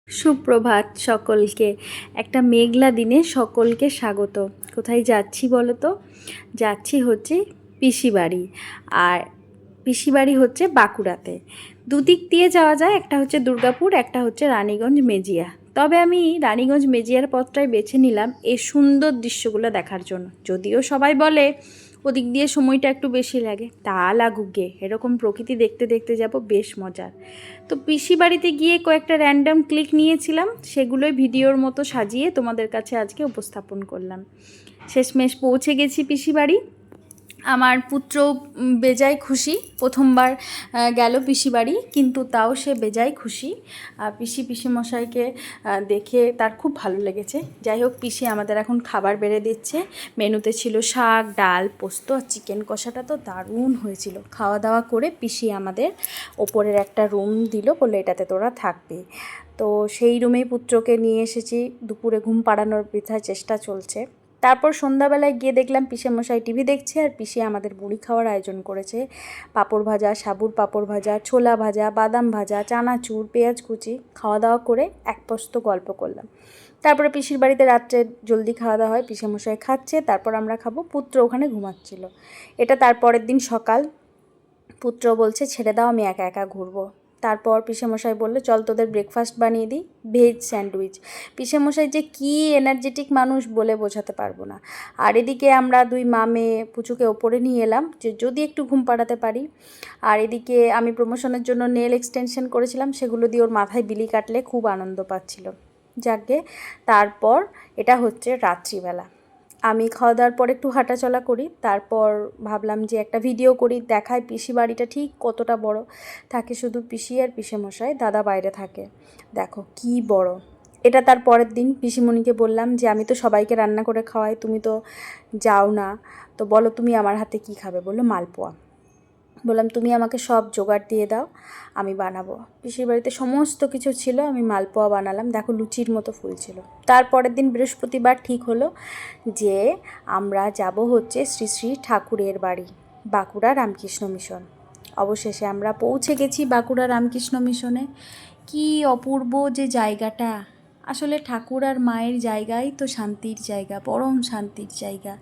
সুপ্রভাত সকলকে। একটা মেঘলা দিনে সকলকে স্বাগত। কোথায় যাচ্ছি বলো তো? যাচ্ছি হচ্ছে পিসি বাড়ি। আর পিসি বাড়ি হচ্ছে বাঁকুড়াতে। দুদিক দিয়ে যাওয়া যায়, একটা হচ্ছে দুর্গাপুর, একটা হচ্ছে রানীগঞ্জ মেজিয়া। তবে আমি রানীগঞ্জ মেজিয়ার পথটাই বেছে নিলাম এই সুন্দর দৃশ্যগুলো দেখার জন্য। যদিও সবাই বলে ওদিক দিয়ে সময়টা একটু বেশি লাগে, তা লাগুক গে, এরকম প্রকৃতি দেখতে দেখতে যাব, বেশ মজার। তো পিসি বাড়িতে গিয়ে কয়েকটা র্যান্ডম ক্লিক নিয়েছিলাম, সেগুলোই ভিডিওর মতো সাজিয়ে তোমাদের কাছে আজকে উপস্থাপন করলাম। শেষমেশ পৌঁছে গেছি পিসি বাড়ি। আমার পুত্র বেজায় খুশি, প্রথমবার গেল পিসি বাড়ি, কিন্তু তাও সে বেজায় খুশি। পিসিমশাইকে দেখে তার খুব ভালো লেগেছে। যাই হোক, পিসি আমাদের এখন খাবার বেড়ে দিচ্ছে। মেনুতে ছিল শাক, ডাল, পোস্ত আর চিকেন কষাটা তো দারুণ হয়েছিল। খাওয়া দাওয়া করে পিসি আমাদের ওপরের একটা রুম দিল, বললো এটাতে তোরা থাকবি। তো সেই রুমেই পুত্রকে নিয়ে এসেছি। দুপুরে ঘুম পাড়ানোর বৃথায় চেষ্টা চলছে। তারপর সন্ধ্যাবেলায় গিয়ে দেখলাম পিসেমশাই টিভি দেখছে, আর পিসি আমাদের মুড়ি খাওয়ার আয়োজন করেছে। পাঁপড় ভাজা, সাবুর পাঁপড় ভাজা, ছোলা ভাজা, বাদাম ভাজা, চানাচুর, পেঁয়াজ কুচি। খাওয়া দাওয়া করে এক পোস্ত গল্প করলাম। তারপরে পিসির বাড়িতে রাত্রে জলদি খাওয়া দাওয়া হয়, পিসেমশাই খাচ্ছে, তারপর আমরা খাবো। পুত্র ওখানে ঘুমাচ্ছিল। এটা তার পরের দিন সকাল। পুত্র বলছে ছেড়ে দাও, আমি একা একা ঘুরবো। তারপর পিসেমশাই বললো চল তোদের ব্রেকফাস্ট বানিয়ে দিই, ভেজ স্যান্ডউইচ। পিসেমশাই যে কী এনার্জেটিক মানুষ বলে বোঝাতে পারবো না। আর এদিকে আমরা দুই মা মেয়ে পুচুকে ওপরে নিয়ে এলাম যে যদি একটু ঘুম পাড়াতে পারি। আর এদিকে আমি প্রমোশনের জন্য নেল এক্সটেনশন করেছিলাম, সেগুলো দিয়ে ওর মাথায় বিলি কাটলে খুব আনন্দ পাচ্ছিল। যাকে তারপর এটা হচ্ছে রাত্রিবেলা। আমি খাওয়া দাওয়ার পর একটু হাঁটাচলা করি, তারপর ভাবলাম যে একটা ভিডিও করি, দেখায় পিসি বাড়িটা ঠিক কতটা বড়। থাকে শুধু পিসি আর পিসেমশাই, দাদা বাইরে থাকে। দেখো কি বড়। এটা তার পরের দিন পিসিমণিকে বললাম যে আমি তো সবাইকে রান্না করে খাওয়াই, তুমি তো যাও না, তো বলো তুমি আমার হাতে কি খাবে। বললো মালপোয়া। বললাম তুমি আমাকে সব জোগাড় দিয়ে দাও, আমি বানাবো। পিসির বাড়িতে সমস্ত কিছু ছিল, আমি মালপোয়া বানালাম। দেখো লুচির মতো ফুলছিল। তারপরের দিন বৃহস্পতিবার ঠিক হলো যে আমরা যাব হচ্ছে শ্রী শ্রী ঠাকুরের বাড়ি, বাঁকুড়া রামকৃষ্ণ মিশন। অবশেষে আমরা পৌঁছে গেছি বাঁকুড়া রামকৃষ্ণ মিশনে। কি অপূর্ব যে জায়গাটা! আসলে ঠাকুর আর মায়ের জায়গাই তো শান্তির জায়গা, পরম শান্তির জায়গা।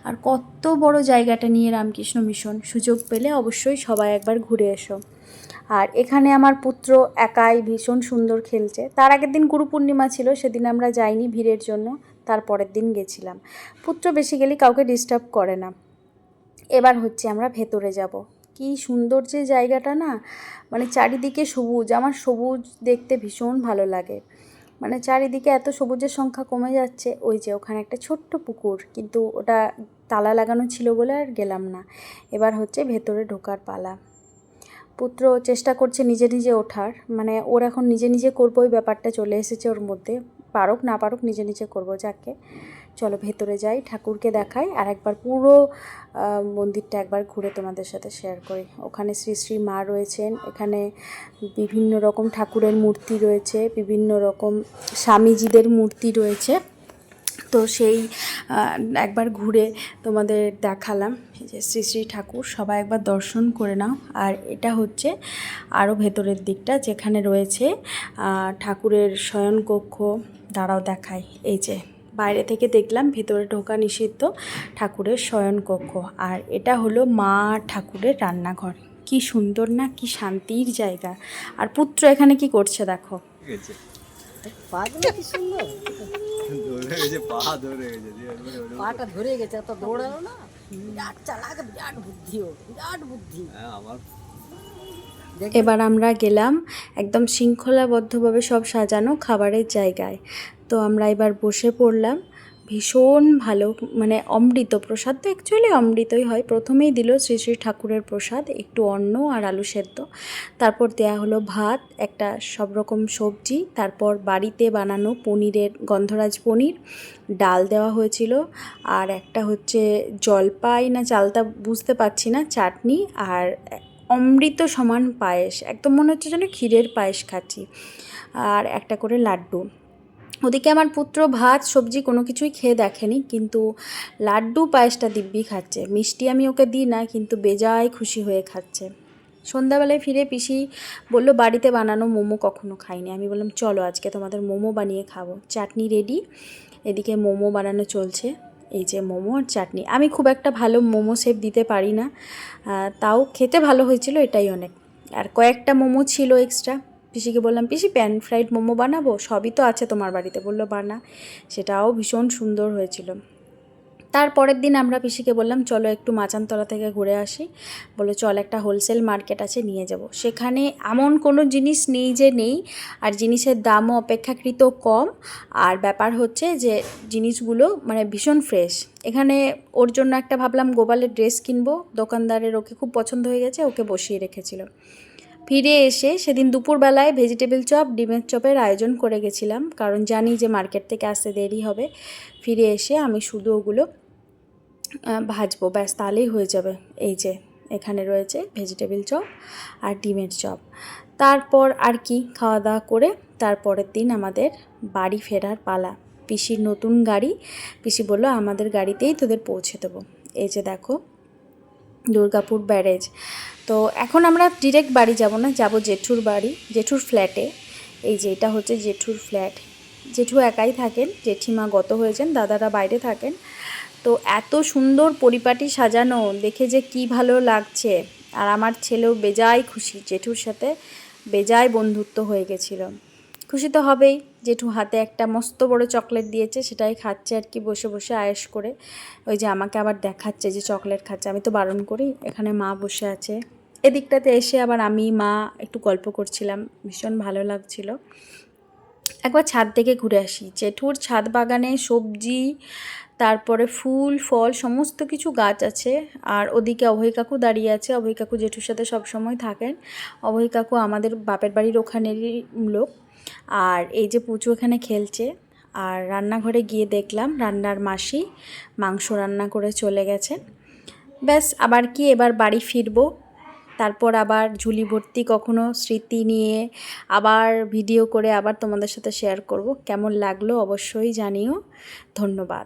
আর কত বড় জায়গাটা নিয়ে রামকৃষ্ণ মিশন। সুযোগ পেলে অবশ্যই সবাই একবার ঘুরে এসো। আর এখানে আমার পুত্র একাই ভীষণ সুন্দর খেলছে। তার আগের দিন গুরু পূর্ণিমা ছিল, সেদিন আমরা যাইনি ভিড়ের জন্য, তারপরের দিন গেছিলাম। পুত্র বেসিক্যালি কাউকে ডিস্টার্ব করে না। এবার হচ্ছে আমরা ভেতরে যাব। কি সুন্দর যে জায়গাটা না, মানে চারিদিকে সবুজ। আমার সবুজ দেখতে ভীষণ ভালো লাগে। মানে চারিদিকে এত সবুজের সংখ্যা কমে যাচ্ছে। ওই যে ওখানে একটা ছোট্ট পুকুর, কিন্তু ওটা তালা লাগানো ছিল বলে আর গেলাম না। এবার হচ্ছে ভেতরে ঢোকার পালা। পুত্র চেষ্টা করছে নিজে নিজে ওঠার, মানে ওর এখন নিজে নিজে করবো ওই ব্যাপারটা চলে এসেছে ওর মধ্যে। পারুক না পারুক নিজে নিজে করবো, যাকে। চলো ভেতরে যাই, ঠাকুরকে দেখাই, আর একবার পুরো মন্দিরটা একবার ঘুরে তোমাদের সাথে শেয়ার করি। ওখানে শ্রী শ্রী মা রয়েছেন, এখানে বিভিন্ন রকম ঠাকুরের মূর্তি রয়েছে, বিভিন্ন রকম স্বামীজিদের মূর্তি রয়েছে। তো সেই একবার ঘুরে তোমাদের দেখালাম। এই যে শ্রী শ্রী ঠাকুর, সবাই একবার দর্শন করে নাও। আর এটা হচ্ছে আরও ভেতরের দিকটা, যেখানে রয়েছে ঠাকুরের শয়নকক্ষ। দাঁড়াও দেখাই। এই যে বাইরে থেকে দেখলাম, ভেতরে ঢোকা নিষিদ্ধ, ঠাকুরের শয়নকক্ষ। আর এটা হলো মা ঠাকুরের রান্নাঘর। কি সুন্দর না, কি শান্তির জায়গা। আর পুত্র এখানে কি করছে দেখো। পাটা ধরে গেছে, এত দৌড়ালো না, বিরাট চালাক, বিরাট বুদ্ধি, বিরাট বুদ্ধি। এবার আমরা গেলাম একদম শৃঙ্খলাবদ্ধভাবে সব সাজানো খাবারের জায়গায়। তো আমরা এবার বসে পড়লাম। ভীষণ ভালো, মানে অমৃত প্রসাদ তো অ্যাকচুয়ালি অমৃতই হয়। প্রথমেই দিল শ্রী শ্রী ঠাকুরের প্রসাদ, একটু অন্ন আর আলু সেদ্ধ। তারপর দেয়া হলো ভাত, একটা সব রকম সবজি, তারপর বাড়িতে বানানো পনিরের গন্ধরাজ পনির, ডাল দেওয়া হয়েছিল, আর একটা হচ্ছে জলপাই না চালতা বুঝতে পারছি না, চাটনি, আর অমৃত সমান পায়েস। একদম মনে হচ্ছে যেন ক্ষীরের পায়েস খাচ্ছি। আর একটা করে লাড্ডু। ওদিকে আমার পুত্র ভাত সবজি কোনো কিছুই খেয়ে দেখেনি, কিন্তু লাড্ডু পায়েসটা দিব্যি খাচ্ছে। মিষ্টি আমি ওকে দিই না, কিন্তু বেজায় খুশি হয়ে খাচ্ছে। সন্ধ্যাবেলায় ফিরে পিসি বলল বাড়িতে বানানো মোমো কখনো খাইনি। আমি বললাম চলো আজকে তোমাদের মোমো বানিয়ে খাবো। চাটনি রেডি, এদিকে মোমো বানানো চলছে। এই যে মোমো আর চাটনি। আমি খুব একটা ভালো মোমো শেপ দিতে পারি না, তাও খেতে ভালো হয়েছিল, এটাই অনেক। আর কয়েকটা মোমো ছিল এক্সট্রা। পিসিকে বললাম পিসি প্যান ফ্রাইড মোমো বানাবো, সবই তো আছে তোমার বাড়িতে। বললো বানা। সেটাও ভীষণ সুন্দর হয়েছিল। তারপরের দিন আমরা পিসিকে বললাম চলো একটু মাচানতলা থেকে ঘুরে আসি। বলে চল একটা হোলসেল মার্কেট আছে নিয়ে যাব। সেখানে এমন কোনো জিনিস নেই যে নেই, আর জিনিসের দামও অপেক্ষাকৃত কম। আর ব্যাপার হচ্ছে যে জিনিসগুলো মানে ভীষণ ফ্রেশ। এখানে ওর জন্য একটা ভাবলাম গোপালের ড্রেস কিনবো, দোকানদারের ওকে খুব পছন্দ হয়ে গেছে, ওকে বসিয়ে রেখেছিল। ফিরে এসে সেদিন দুপুরবেলায় ভেজিটেবল চপ ডিমের চপের আয়োজন করে গেছিলাম, কারণ জানি যে মার্কেট থেকে আসতে দেরি হবে। ফিরে এসে আমি শুধু ওগুলো ভাজবো, ব্যাস তাহলেই হয়ে যাবে। এই যে এখানে রয়েছে ভেজিটেবল চপ আর ডিমের চপ। তারপর আর কি খাওয়া দাওয়া করে তারপরের দিন আমাদের বাড়ি ফেরার পালা। পিসির নতুন গাড়ি, পিসি বললো আমাদের গাড়িতেই তোদের পৌঁছে দেবো। এই যে দেখো দুর্গাপুর ব্যারেজ। তো এখন আমরা ডিরেক্ট বাড়ি যাব না, যাব জেঠুর বাড়ি, জেঠুর ফ্ল্যাটে। এই যে এটা হচ্ছে জেঠুর ফ্ল্যাট। জেঠু একাই থাকেন, জেঠিমা গত হয়েছেন, দাদারা বাইরে থাকেন। তো এত সুন্দর পরিপাটি সাজানো দেখে যে কি ভালো লাগছে। আর আমার ছেলেও বেজায় খুশি, জেঠুর সাথে বেজায় বন্ধুত্ব হয়ে গেছিল। খুশি তো হবেই। জেঠু হাতে একটা মস্ত বড় চকলেট দিয়েছে, সেটাই খাচ্ছে আর কি বসে বসে আয়েশ করে। ওই যে আমাকে আবার দেখাচ্ছে যে চকলেট খাচ্ছে, আমি তো বারণ করি। এখানে মা বসে আছে, এদিকটাতে এসে আবার আমি মা একটু গল্প করছিলাম, ভীষণ ভালো লাগছিল। একবার ছাদ থেকে ঘুরে আসি। জেঠুর ছাদ বাগানে সবজি, তারপরে ফুল ফল সমস্ত কিছু গাছ আছে। আর ওদিকে অভয় কাকু দাঁড়িয়ে আছে। অভয় কাকু জেঠুর সাথে সব সময় থাকেন। অভয় কাকু আমাদের বাপের বাড়ির ওখানেরই লোক। আর এই যে পুচু এখানে খেলছে। আর রান্নাঘরে গিয়ে দেখলাম রান্নার মাসি মাংস রান্না করে চলে গেছে। ব্যাস আবার কি এবার বাড়ি ফিরবো। তারপর আবার ঝুলি ভর্তি কখনো স্মৃতি নিয়ে আবার ভিডিও করে আবার তোমাদের সাথে শেয়ার করব। কেমন লাগলো অবশ্যই জানিও। ধন্যবাদ।